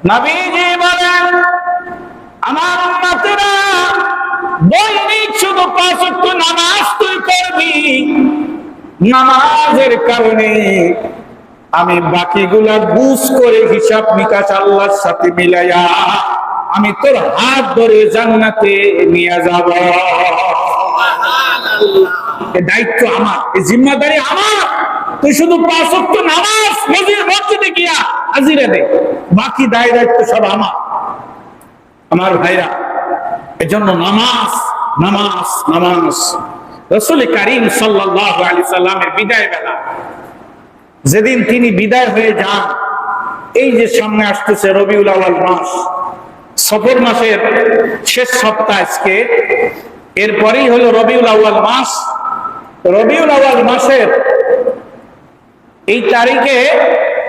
নবীজি বলেন, আমার উম্মতেরা দৈনিক শুধু 5 ওয়াক্ত নামাজ তুই করবি, নামাজের কারণে আমি বাকিগুলা বুঝ করে হিসাব নিকাশ আল্লাহর সাথে মিলাইয়া আমি তোর হাত ধরে জান্নাতে নিয়ে যাব। এই দায়িত্ব আমার, এই জিম্মাদারি আমার। তুই শুধু 5 ওয়াক্ত নামাজ মসজিদে গিয়া হাজিরা দে, বাকি দায়িত্ব সব আমার। আমার ভাইরা, এজন্য নামাজ নামাজ নামাজ। রাসূল করিম সাল্লাল্লাহু আলাইহি সাল্লামের বিদায় বেলা, যেদিন তিনি বিদায় হয়ে যান, এই যে সামনে আসতেছে রবিউল আউয়াল মাস, সফর মাসের শেষ সপ্তাহ আজকে, এরপরেই হলো রবিউল আউয়াল মাস। রবিউল আউয়াল মাসের এই তারিখে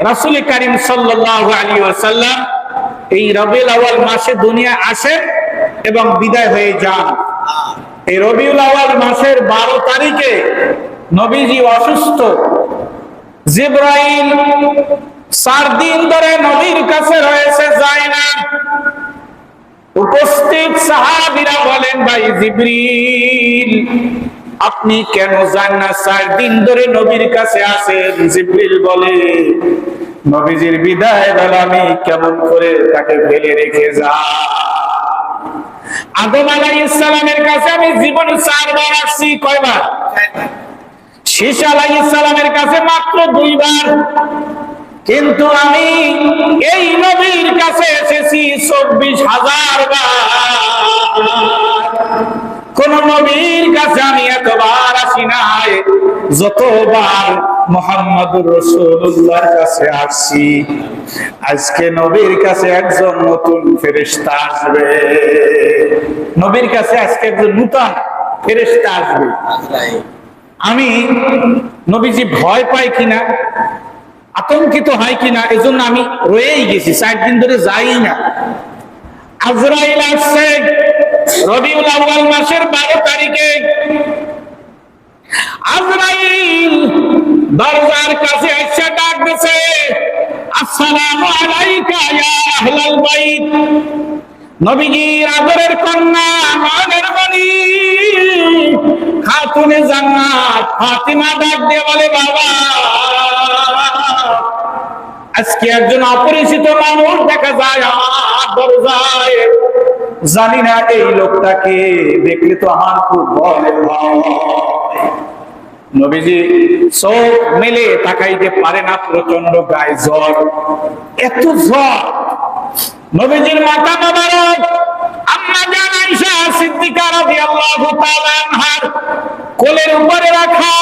রাসূল করিম সাল্লাল্লাহু আলাইহি ওয়াসাল্লাম এই রবিউল আউয়াল মাসে দুনিয়া আসে এবং বিদায় হয়ে যান। এই রবিউল আউয়াল মাসের 12 তারিখে নবীজি অসুস্থ। জিবরাইল 4 দিন ধরে নবীর কাছে রয়েছে, যায় না। উপস্থিত সাহাবীরা বলেন, ভাই জিবরিল, আপনি কেন যান না? 4 দিন ধরে নবীর কাছে আছেন। জিবরিল বলে, নবীজির বিদায় বেলা আমি কেমন করে তাকে ফেলে রেখে যাই? আদম আলাইহিস সালামের কাছে আমি জীবনে 4 বার আসছি। কয়বার? শীষ আলাইহিস সালামের কাছে মাত্র 2 বার। কিন্তু আমি এই নবীর কাছে এসেছি 24,000 বার। কোন নবীর কাছে আমি এতবার আসি নাই যতবার মুহাম্মদুর রাসূলুল্লাহর কাছে আসছি। আজকে নবীর কাছে একজন নতুন ফেরেশতা আসবে। নবীর কাছে আজকে একজন নতুন ফেরেশতা আসবে। আমি নবীজি ভয় পাই কিনা, আতঙ্কিত হয় কিনা, এজন্য আমি রয়েই গেছি, 4 দিন ধরে যাই না। আজরাইল আসছে রবিউল আউয়াল মাসের 12 তারিখে। আজরাইল দরজার কাছে এসে ডাক দিছে, আসসালামু আলাইকা ইয়া আহলাল বাইত। নবীজির আদরের কন্যা, মানের মনি খাতুনে জান্নাত ফাতিমা ডাক দিয়ে বলে, বাবা, আজকে একজন অপরিচিত মানুষ দেখা যায় আমার দরজায়। জানি না এই লোকটাকে দেখলে তো আমার খুব ভয় হয়। নবীজি চোখ মেলে তাকাইতে পারে না, প্রচন্ড গায়ে জ্বর। এত জ্বর, নবীজির মাথা মোবারক আম্মা জান আয়েশা সিদ্দিকা রাদিয়াল্লাহু তাআলা আনহার কোলের উপরে রাখা,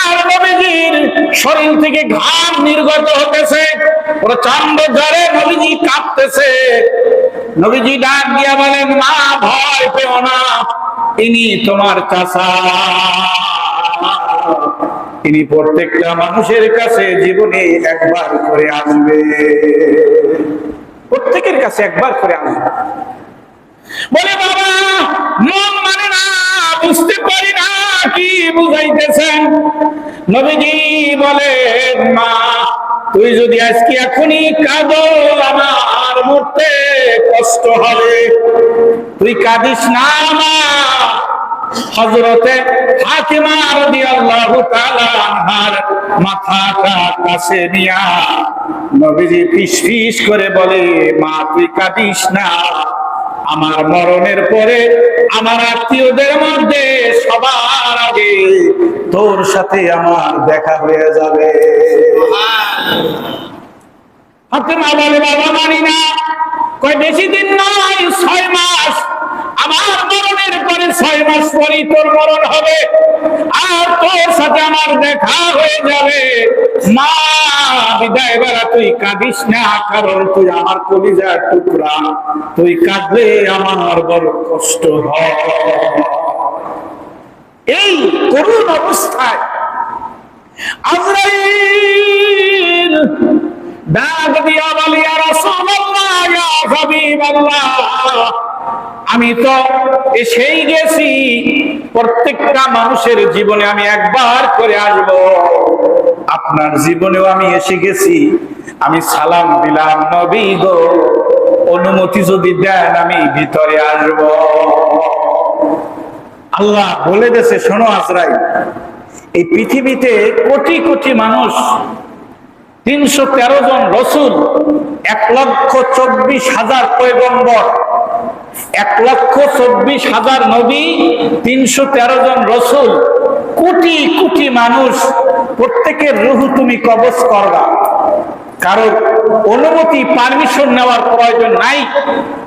আর নবীজির শরীর থেকে ঘাম নির্গত হতেছে, প্রচন্ড জ্বরে নবীজি কাঁপতেছে। নবীজি ডাক দিয়া বলেন, মা, ভয় পেও না, ইনি তোমার চাচা। তিনি প্রত্যেকটা মানুষের কাছে জীবনে একবার করে আসবে, প্রত্যেকের কাছে একবার করে আসবে। বলে, বাবা, মন মানে না, বুঝতে পারি না কি বুঝাইতেছেন। নবীজি বলেন, মা, তুই যদি আজকে এখনই কাঁদো আমার মরতে কষ্ট হবে। তুই কাঁদিস না মা। হযরতে ফাতিমা রাদিয়াল্লাহু তাআলা আনহার মাথাটা কাছে নিয়া নবীজি ফিসফিস করে বলে, মা, তুই কাঁদিস না। আমার মরণের পরে আমার আত্মীয়দের মধ্যে সবার আগে তোর সাথে আমার দেখা হয়ে যাবে। ফাতিমা বলে, বাবা, মানি না। কয়, বেশি দিন নয়, 6 মাস। আমার মরণের পরে 6 মাস পরেই তোর মরণ হবে, আর তোর সাথে আমার দেখা হয়ে যাবে। মা, বিদায় বেলা তুই কাঁদিস না, কারণ তুই আমার কলিজার টুকরা। তুই কাঁদলে আমার বড় কষ্ট হয়। এই করুণ অবস্থায় আজরাইল ডাক দিয়া বলে, ইয়া রাসূলুল্লাহ, ইয়া হাবিবাল্লাহ, আমি তো এসেই গেছি, প্রত্যেকটা মানুষের জীবনে আমি একবার করে আসব, আপনার জীবনেও আমি এসে গেছি। আমি সালাম দিলাম, নবী গো অনুমতি যদি দেন আমি ভিতরে আসব। আল্লাহ বলে দিয়েছে, শোনো আজরাইল, এই পৃথিবীতে কোটি কোটি মানুষ, 313 জন রসুল, 1,24,000 পয়গম্বর, 1,24,000 নবী, 313 জন রসুল, কোটি কোটি মানুষ, প্রত্যেকের রূহ তুমি কবজ করবা। কারণ অনুমতি পারমিশন নেওয়ার প্রয়োজন নাই,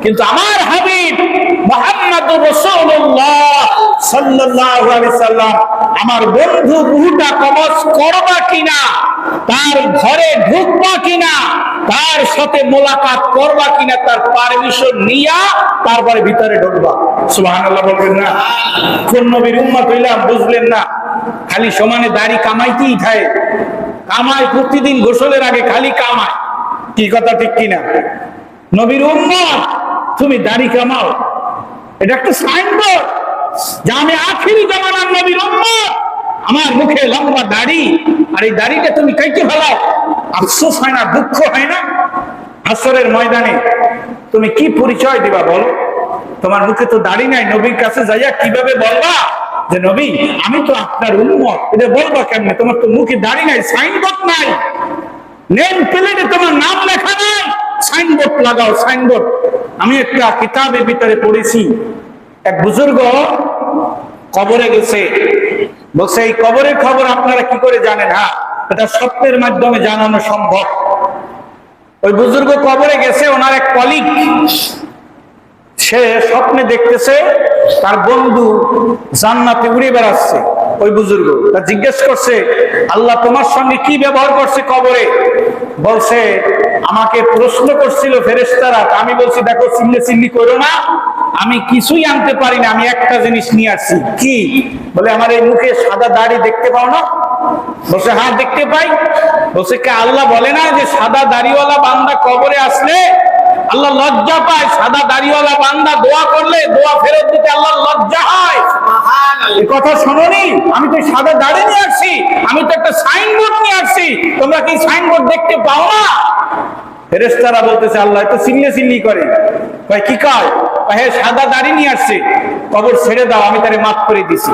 কিন্তু আমার হাবিব মুহাম্মদুর রাসূলুল্লাহ সাল্লাল্লাহু আলাইহি সাল্লাম আমার বন্ধু রূহটা কবজ করবা কিনা, তার ঘরে ঢুকবা কিনা, তার সাথে মোলাকাত করবা কিনা, তার পারমিশন নিয়া তারপরে ভিতরে ঢুকবা। সুবহানাল্লাহ বলবেন না? কোন নবীর উম্মত হইলাম বুঝলেন না? খালি সমানে দাড়ি কামাইতেই থাকে, কামায় প্রতিদিন গোসলের আগে খালি কামায়। কি কথা ঠিক কিনা? নবীর উম্মত তুমি দাড়ি কামাও, এটা একটা সাইনবোর্ড যে আমি আখিরি জামানার নবীর উম্মত, আমার মুখে লম্বা দাড়ি, আর এই দাড়িটা তুমি কাইতে ফেলাও, আফসোস হয় না, দুঃখ হয় না? হাসরের ময়দানে তুমি কি পরিচয় দিবা বলো? তোমার মুখে তো দাড়ি নাই, নবীর কাছে যাইয়া কিভাবে বলবা যে নবী আমি তো আপনার উম্মত? এটা বলবা কেমনে? তোমার তো মুখে দাড়ি নাই, সাইনবোর্ড নাই, নেম প্লেটে তোমার নাম লেখা নাই, সাইনবোর্ড লাগাও, সাইনবোর্ড। আমি একটা কিতাবের ভিতরে পড়েছি, এক বুজুর্গ কবরে গেছে, বলছে এই কবরের খবর আপনারা কি করে জানেন? হ্যাঁ, এটা স্বপ্নের মাধ্যমে জানানো সম্ভব। ওই বুজুর্গ কবরে গেছে, ওনার এক কলিগ, সে স্বপ্নে দেখতেছে তার বন্ধু জান্নাতে উড়ে বেড়াচ্ছে। ওই বুজুর্গ তা জিজ্ঞেস করছে, আল্লাহ তোমার সঙ্গে কি ব্যবহার করছে কবরে? বলছে আমাকে প্রশ্ন করছিল ফেরেশতারা, আমি বলছি দেখো চিল্লি চিল্লি করো না, আমি কিছুই আনতে পারি না, আমি একটা জিনিস নিয়ে আসছি। কি? বলে আমার এই মুখে সাদা দাড়ি দেখতে পাও না? বলছে হ্যাঁ দেখতে পাই। বলছে কে আল্লাহ বলে না যে সাদা দাড়িওয়ালা বান্দা কবরে আসলে আল্লাহ লজ্জা পায়, সাদা দাড়িওয়ালা বান্দা দোয়া করলে দোয়া ফেরত দিতে আল্লাহ লজ্জা হয়? এই কথা শোনোনি? আমি তো সাদা দাড়ি নিয়ে আসছি, আমি তো একটা সাইনবোর্ড নিয়ে আসছি, তোমরা কি সাইনবোর্ড দেখতে পাও না? ফেরেশতারা বলতেছে আল্লাহ তো চিল্লে চিল্লি করে, কয় কি কয়? হে সাদা দাড়ি নিয়ে আসছে, কবর ছেড়ে দাও, আমি তারে মাফ করে দিছি।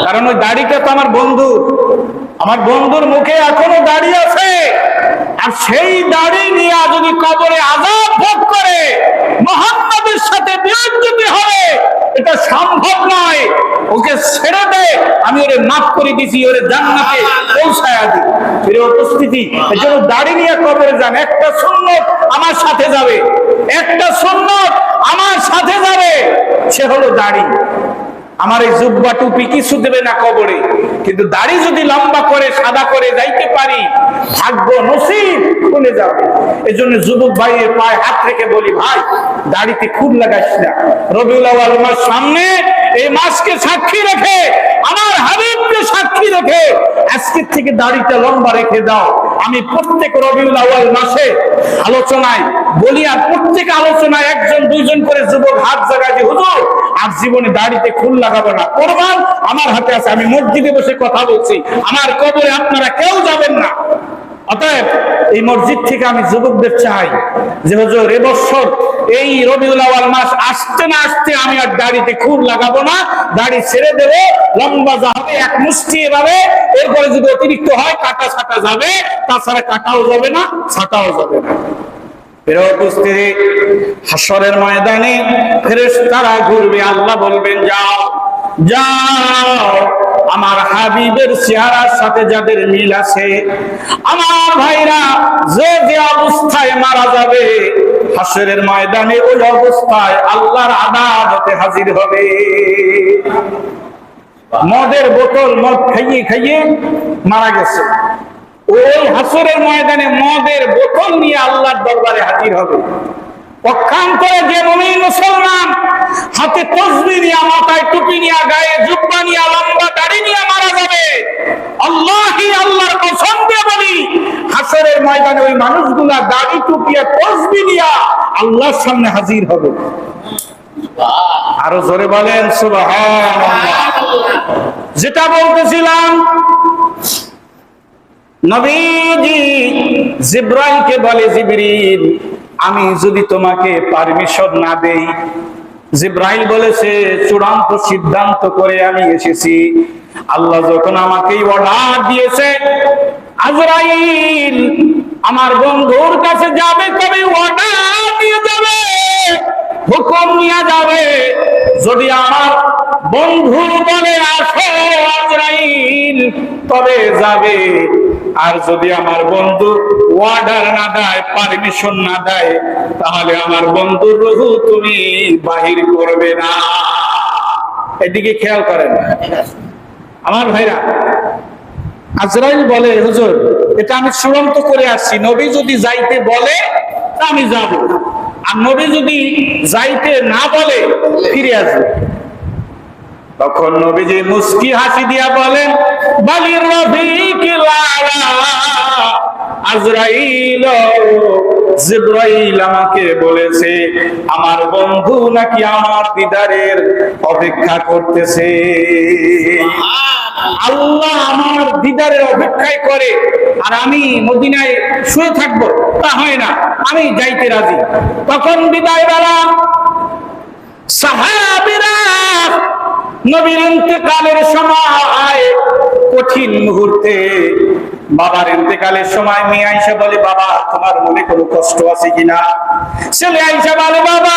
কারণ ওই দাড়িটা তো আমার বন্ধু, আমার বন্ধুর মুখে এখনো দাড়ি আছে, আর সেই দাড়ি নিয়ে যদি কবরে আযাব ভোগ করে মুহাম্মাদের সাথে বিরোধিতা হবে, এটা সম্ভব নয়। ওকে ছেড়ে দে, আমি ওরে মাফ করে দিছি, ওরে জান্নাতে পৌঁছায়া দিই। ফিরে উপস্থিতি, এজন্য দাড়ি নিয়ে কবরে যান। একটা সুন্নত আমার সাথে যাবে, একটা সুন্নত আমার সাথে যাবে, সে হলো দাড়ি। আমার এই জুব্বা টুপি কিছু দেবে না কবরে, কিন্তু দাড়ি যদি লম্বা করে সাদা করে যাইতে পারি, ভাগ্য নসিব খুলে যাবে। এজন্য যুবক ভাইয়ের পায়ে হাত রেখে বলি, ভাই দাড়িতে খুব লাগাইস না। রবিউল আউয়াল মাস সামনে, এই মাসকে সাক্ষী রেখে, আমার হাবিবকে সাক্ষী রেখে আজকের থেকে দাড়িটা লম্বা রেখে দাও। আমি প্রত্যেক রবিউল আউয়াল মাসে আলোচনায় বলি, আর প্রত্যেক আলোচনায় একজন দুইজন করে যুবক হাত জাগায় যে হুজুর আর জীবনে দাড়িতে খুল লাগাবো না, কোরবান আমার হাতে আছে। আমি মসজিদে বসে কথা বলছি, আমার কবরে আপনারা কেউ যাবেন না। অতএব এই মসজিদ থেকে আমি যুবকদের চাই যে হুজুর এবছর এই রবিউল আউয়াল মাস আসতে না আসতে আমি আর দাড়িতে খুব লাগাবো না, দাড়ি ছেড়ে দেবো, লম্বা যা হবে এক মুষ্টি এভাবে, এরপরে যদি অতিরিক্ত হয় কাটা ছাটা যাবে, তাছাড়া কাটাও যাবে না, ছাটাও যাবে না। উপস্থিতি, হাসরের ময়দানে ফেরেশতারা ঘুরবে, আল্লাহ বলবেন যাও যাও, আমার হাবিবের চেহারার সাথে যাদের মিল আছে, আমার ভাইরা যে যে অবস্থায় মারা যাবে হাসরের ময়দানে ওই অবস্থায় আল্লাহর আদালতে হাজির হবে। মদের বোতল মদ খাইয়ে খাইয়ে মারা গেছে, ওই হাসরের ময়দানে মদের বোতল নিয়ে আল্লাহর দরবারে হাজির হবে। পক্ষান্তরে যে মুমিন মুসলমান হাতে তাসবিহ নিয়ে, মাথায় টুপি নিয়ে, গায়ে জুব্বা নিয়ে, লম্বা দাড়ি নিয়ে মারা যাবে, আল্লাহি আল্লাহর কসম দিয়ে বলি হাসরের ময়দানে ওই মানুষগুলা দাড়ি টুপি আর তাসবিহ নিয়ে আল্লাহর সামনে হাজির হবে। আরো জোরে বলেন সুবহানাল্লাহ। যেটা বলতেছিলাম, নবীজি জিব্রাইলকে বলে, জিবরিল আমি যদি তোমাকে পারমিশন না দেই, জিব্রাইল বলেছে চূড়ান্ত সিদ্ধান্ত করে আমি এসেছি। আল্লাহ যখন আমাকে অর্ডার দিয়েছে আজরাইল আমার বন্ধুর কাছে যাবে, তবে অর্ডার দিয়ে যাবে, হুকুম নিয়ে যাবে। যদি আমার বন্ধু বলে আসো আজরাইল, তবে যাবে। আর যদি আমার বন্ধু অর্ডার না দেয়, পারমিশন না দেয়, তাহলে আমার বন্ধুর রূহ তুমি বাহির করবে না। এদিকে খেয়াল করেন আমার ভাইরা। আজরাইল বলে, হুজুর এটা আমি চূড়ান্ত করে আসছি, নবী যদি যাইতে বলে তা আমি যাব, আর নবী যদি যাইতে না বলে ফিরে আসবে। তখন নবীজি মুস্কি হাসি দিয়া বলেন, বালির রফিকিল আলা, আজরাইল জিবরাইল আমাকে বলেছে আমার বন্ধু নাকি আমার দিদারের অপেক্ষা করতেছে। আল্লাহ আমার দিদারের অপেক্ষায় করে আর আমি মদিনায় শুয়ে থাকবো, তা হয় না, আমি যাইতে রাজি। তখন বিদায় বেলা সাহাবীরা নবীর ইন্তেকালের সময়, কঠিন মুহূর্তে বাবার ইন্তেকালের সময় মেয়ে আয়েশা বলে, বাবা তোমার মনে কোনো কষ্ট আছে কিনা? ছেলে আয়েশা বলে, বাবা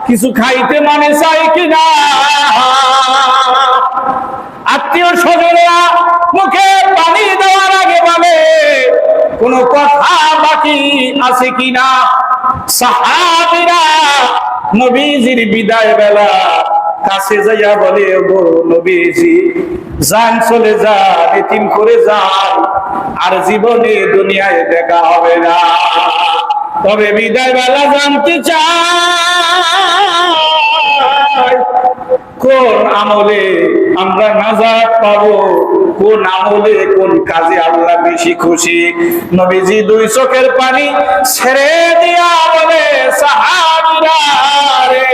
কিছু খাইতে মনে চাই কিনা? আত্মীয় স্বজনেরা মুখে পানি দেওয়ার আগে বলে, কোনো কথা বাকি আছে কিনা? সাহাবীরা নবীজির বিদায় বেলা কাছে যাইয়া বলে, গো নবীজি যান, চলে যান, এতিম করে যান, আর জীবনে দুনিয়ায় দেখা হবে না। তবে বিদায় বেলা জানতে চাই কোন আমলে আমরা নাজাত পাবো, কোন আমলে কোন কাজে আল্লাহ বেশি খুশি। নবীজি দুই চোখের পানি ছেড়ে দিয়া বলে, সাহাবীরা রে,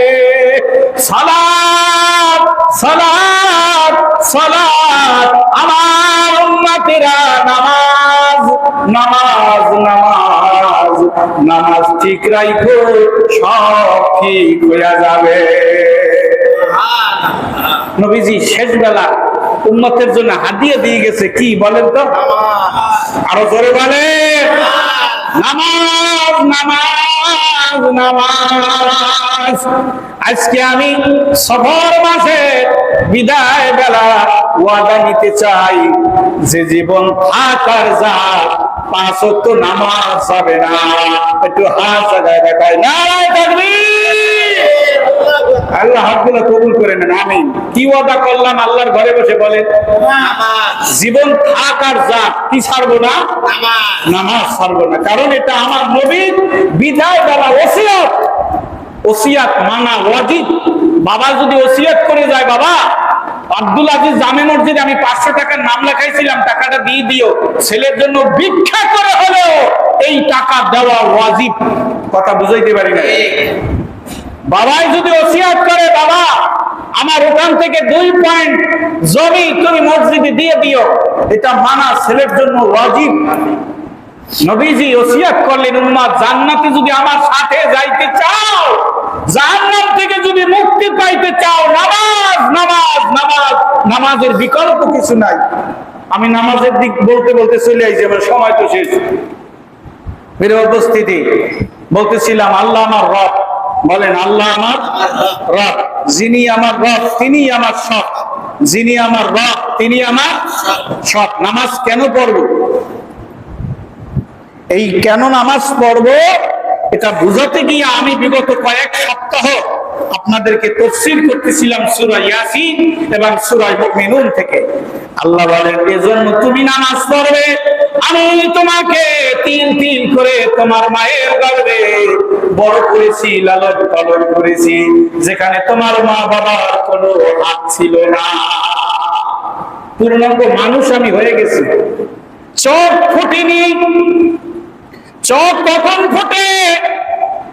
সালাত সালাত সালাত, আমার উম্মতেরা নামাজ নামাজ নামাজ নামাজ ঠিক রাখো, সব ঠিক হইয়া যাবে। নবীজি শেষ বেলা উম্মতের জন্য হাদিয়া দিয়ে গেছে, কি বলেন তো? আরো জোরে বলে, নামাজ নামাজ নামাজ। আজকে আমি সফর মাসে বিদায় বেলা ওয়াদা নিতে চাই, যে জীবন থাকার যাক 5 ওয়াক্ত নামাজ যাবে না। একটু হাত জায়গায় দেখায়, নারায়ে তাকবীর। আল্লাহ হাতগুলো কবুল করে নেন, আমিন। কি ওয়াদা করলাম আল্লাহর ঘরে বসে? বলে জীবন থাক আর যাক, কি ছাড়বো না? নামাজ ছাড়বো না। কারণ এটা আমার নবীর বিদায় বেলা ওসিয়ত। ওসিয়ত মানা ওয়াজিব। বাবা যদি ওসিয়ত করে যায়, বাবা আব্দুল আজিজ জামে মসজিদে আমি 500 টাকার নাম লেখাইছিলাম, টাকাটা দিয়ে দিও, ছেলের জন্য ভিক্ষা করে হলেও এই টাকা দেওয়া ওয়াজিব। কথা বুঝাইতে পারি না? বাবাই যদি ওসিয়ত করে, বাবা আমার ওখান থেকে 2 পয়েন্ট জমি তুমি মসজিদে দিয়ে দিও, এটা মানা ছেলের জন্য ওয়াজিব। নবীজি ওসিয়ত করলেন, উম্মত জান্নাতে যদি আমার সাথে যাইতে চাও, জাহান্নাম থেকে যদি মুক্তি পাইতে চাও, নামাজ নামাজ নামাজ, নামাজের বিকল্প কিছু নাই। আমি নামাজের দিক বলতে বলতে চলে আইছি, আমার সময় তো শেষ। মেরে উপস্থিতি বলতেছিলাম, আল্লাহ আমার রব। বলেন, আল্লাহ আমার রব। যিনি আমার রব তিনি আমার সব, যিনি আমার রব তিনি আমার সব। নামাজ কেন পড়ব? এই কেন নামাজ পড়ব এটা বুঝাতে গিয়ে আমি বিগত কয়েক সপ্তাহ আপনাদেরকে তাফসীর করতেছিলাম সূরা ইয়াসিন এবং সূরা মুমিনুন থেকে। আল্লাহ বলেন, এজন্য তুমি নামাজ পড়বে, আমি তোমাকে তিল তিল করে তোমার মায়ের গর্ভে বড় করেছি, লালন পালন করেছি, যেখানে তোমার মা বাবার কোনো হাত ছিল না। পূর্ণাঙ্গ মানুষ আমি হয়ে গেছি। চোখ ফুটিনি। চোখ কখন ফোটে?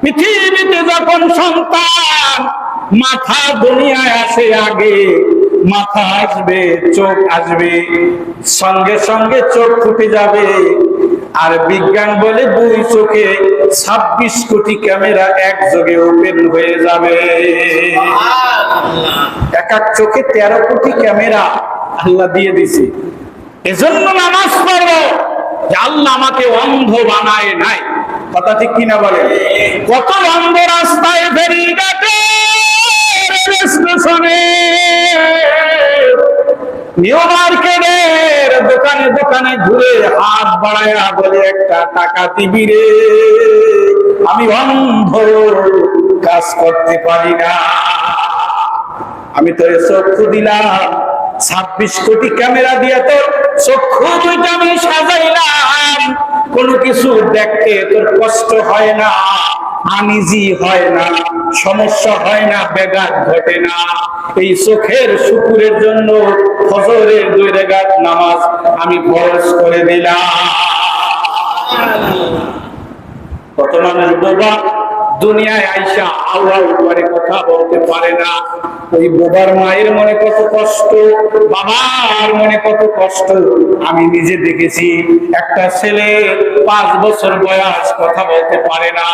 পৃথিবীতে যখন সন্তান মাথা দুনিয়ায় আসে আগে, মাথা আসবে, চোখ আসবে, সঙ্গে সঙ্গে চোখ ফুটে যাবে। আর বিজ্ঞান বলে 2 চোখে 26 কোটি ক্যামেরা একযোগে ওপেন হয়ে যাবে। এক এক চোখে 13 কোটি ক্যামেরা আল্লাহ দিয়ে দিছে। এজন্য নামাজ পড়ো যে আল্লাহ আমাকে অন্ধ বানায় নাই। কথা ঠিক কিনা বলে? কত অন্ধ রাস্তায় ফেরিঘাটে, স্টেশনে, নিউ মার্কেটের দোকানে দোকানে ঘুরে হাত বাড়ায়া বলে একটা টাকা দিবি রে, আমি অন্ধ, কাজ করতে পারি না। আমি তোর চক্ষু দিলাম, 26 কোটি ক্যামেরা দিয়ে তোর চক্ষু দুইটা আমি সাজাইলাম। কোনো কিছু দেখতে তোর কষ্ট হয় না, আনিজি হয় না, সমস্যা হয় না, ব্যাঘাত ঘটে না। এই চোখের শুকুরের জন্য ফজরের 2 রাকাত নামাজ আমি ফরজ করে দিলাম। কত মানুষ বোবা দুনিয়ায় আইসা আল্লাহর উপরে কথা বলতে পারে না। ওই বোবার মায়ের মনে কত কষ্ট, বাবার মনে কত কষ্ট। আমি নিজে দেখেছি, একটা ছেলে 5 বছর বয়স, কথা বলতে পারে না।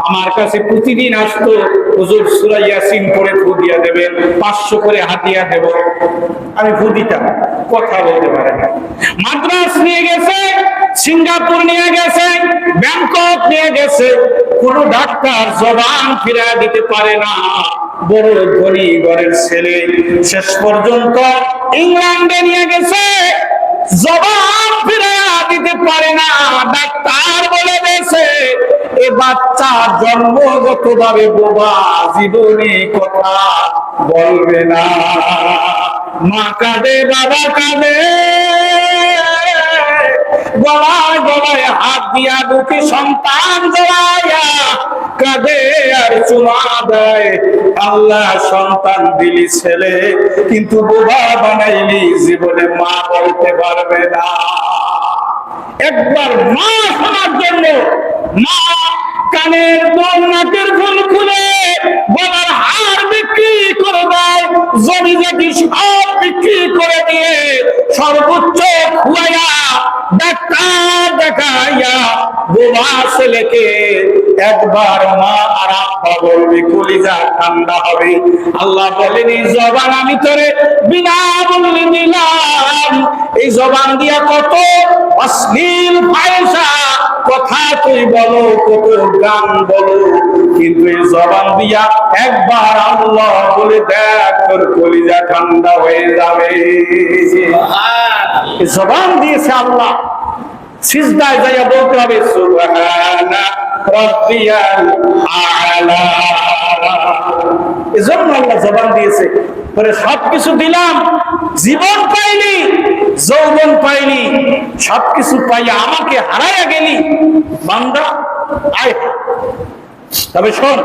আমার কাছে প্রতিদিন আসতো, হুজুর সূরা ইয়াসিন পড়ে ফু দিয়া দেবেন, 500 করে হাতিয়া দেব। আমি ফু দিতাম, কথা বলতে পারে না। মাদ্রাস নিয়ে গেছে, সিঙ্গাপুর নিয়ে গেছে, ব্যাংকক নিয়ে গেছে, কোন ডাক্তার জবান ফিরা দিতে পারে না। বড় ধনী ঘরের ছেলে, শেষ পর্যন্ত ইংল্যান্ডে নিয়ে গেছে, জবান ফিরা দিতে পারে না। ডাক্তার বলে দিয়েছে এ বাচ্চা জন্মগত ভাবে বোবা, জীবনে কথা বলবে না। মা কাঁদে, বাবা কাঁদে, গলায় গলায় হাত দিয়া দুটি সন্তান জড়াইয়া কাঁদে আর চুমা দেয়। আল্লাহ সন্তান দিলি ছেলে, কিন্তু বোবা বানাইলি, জীবনে মা বলতে পারবে না। একবার মা শোনার জন্য মা কানের দোল, নাকের ফুল খুলে গলার হার বিক্রি করে দেয়, জমি জাতি সব বিক্রি করে দিয়ে সর্বোচ্চ খুয়াইয়া ডাক্তার দেখাইয়া বোবা ছেলেকে একবার মা আর আব্বা বলবি, কলিজা ঠান্ডা হবে। আল্লাহ বলেনি জবান আমি তোরে বিনা বলে দিলাম, এই জবান দিয়া কত অশ্লীল ফায়সা কথা তুই বলো, কত গান বলো, কিন্তু এই জবান দিয়া একবার আল্লাহ বলে দেখ, তোর কলিজা ঠান্ডা হয়ে যাবে। জবান দিয়েছে আল্লাহ, সিজদায় যাইয়া বলতে হবে সুবহানা রাব্বিয়াল আ'লা। এজন্য আল্লাহ জবান দিয়েছে। পরে সবকিছু দিলাম, জীবন পাইনি, যৌবন পাইনি, সবকিছু পাইয়া আমাকে হারাইয়া গেলি বান্দা। আয় তবে শোন,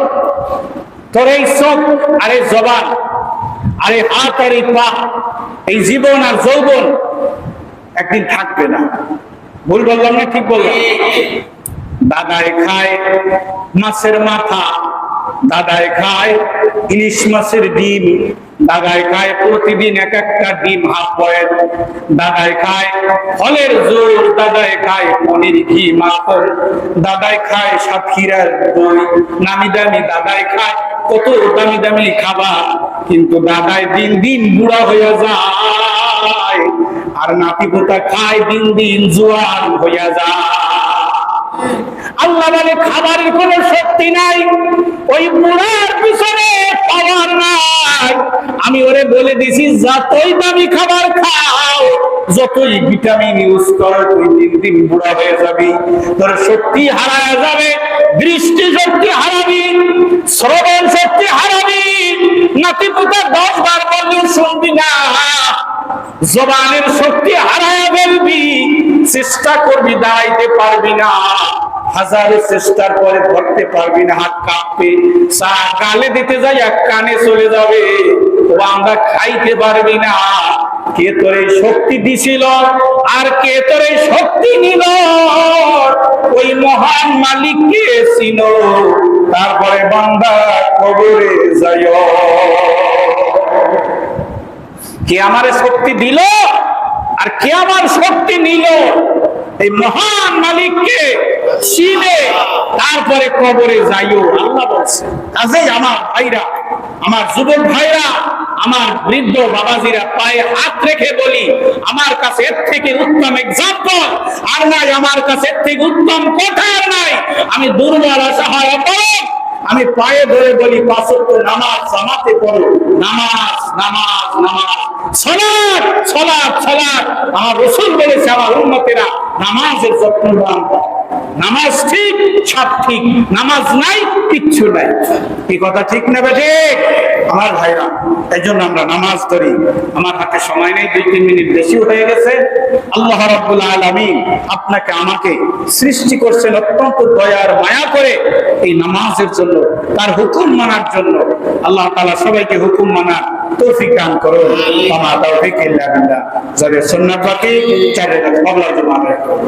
তোর এই চোখ আর এই জবান আর এই হাত আর এই পা, এই জীবন আর যৌবন একদিন থাকবে না। ভুল বললাম না ঠিক বললাম? দাদায় খায় মাছের মাথা, দাদায় খায় ইলিশ মাছের ডিম, দাদায় খায় প্রতিদিন এক একটা ডিম হাফ বয়েল, দাদায় খায় ফলের জোর, দাদায় খায় পনির, ঘি, মাখন, দাদায় খায় সাতক্ষীরার দই, নামি দামি দাদায় খায় কত দামি দামি খাবার, কিন্তু দাদায় দিন দিন বুড়া হয়ে যায়, আর নাতি পোতা খায় দিন দিন জোয়ান হইয়া যায়। আল্লাহ বলে খাবারের কোনো শক্তি নাই, ওই বুড়ার পিছনে পাওয়ার নাই। আমি ওরে বলে দিছি যতই দামি খাবার খাও, যতই ভিটামিন ইউজ করো, তুই দিন দিন বুড়া হয়ে যাবি, তোর শক্তি হারায় যাবে, দৃষ্টি শক্তি হারাবি, শ্রবণ শক্তি হারাবি, নাতি পোতা 10 বার বললেও শুনবি না, জবানের শক্তি হারায় ফেলবি, চেষ্টা করবি দাঁড়াইতে পারবি না, হাজারো চেষ্টার পরে ধরতে পারবি না, হাত কাঁপবে, চা গালে দিতে যাই এক কানে চলে যাবে, ও আমরা খাইতে পারবি না, কে তোর এই শক্তি দিছিল আর কে তোর এই শক্তি নিল, ওই মহান মালিক কে ছিল। তারপরে বান্দা কবরে যাইও। কে আমারে শক্তি দিল আর কে আমার শক্তি নিল, এই মহান মালিককে চিনে তারপরে কবরে যাইও, আল্লাহ বলছে। কাজেই আমার ভাইরা, আমার যুবক ভাইরা, আমার বৃদ্ধ বাবাজিরা, পায়ে হাত রেখে বলি, আমার কাছে এর থেকে উত্তম এক্সাম্পল আর নাই, আমার কাছে এর থেকে উত্তম কথা আর নাই। আমি দুর্বল, অসহায়, অপরাধ, আমি পায়ে ধরে বলি, 5 ওয়াক্ত নামাজ জামাতে পড়ো, নামাজ নামাজ নামাজ, সালাত সালাত সালাত। আমার রাসূল বলেছে, আমার উম্মতেরা নামাজের যত্ন নাও। নামাজ ঠিক, সব ঠিক, নামাজ নাই, কিচ্ছু নাই। কি কথা ঠিক না ঠিক? আমার ভাইরা, এই জন্য আমরা নামাজ ধরি। আমার হাতে সময় নেই, 2-3 মিনিট বেশি হয়ে গেছে। আল্লাহ রাব্বুল আলামিন আপনাকে আমাকে সৃষ্টি করছেন অত্যন্ত দয়ার মায়া করে এই নামাজের জন্য, তার হুকুম মানার জন্য। আল্লাহ তাআলা সবাইকে হুকুম মানার তৌফিক দান করুন। ওয়া মা তাওফীক ইল্লা বিল্লাহ। যাদের সুন্নাত বাকি 4 রাকাত কবলা জমা করুন।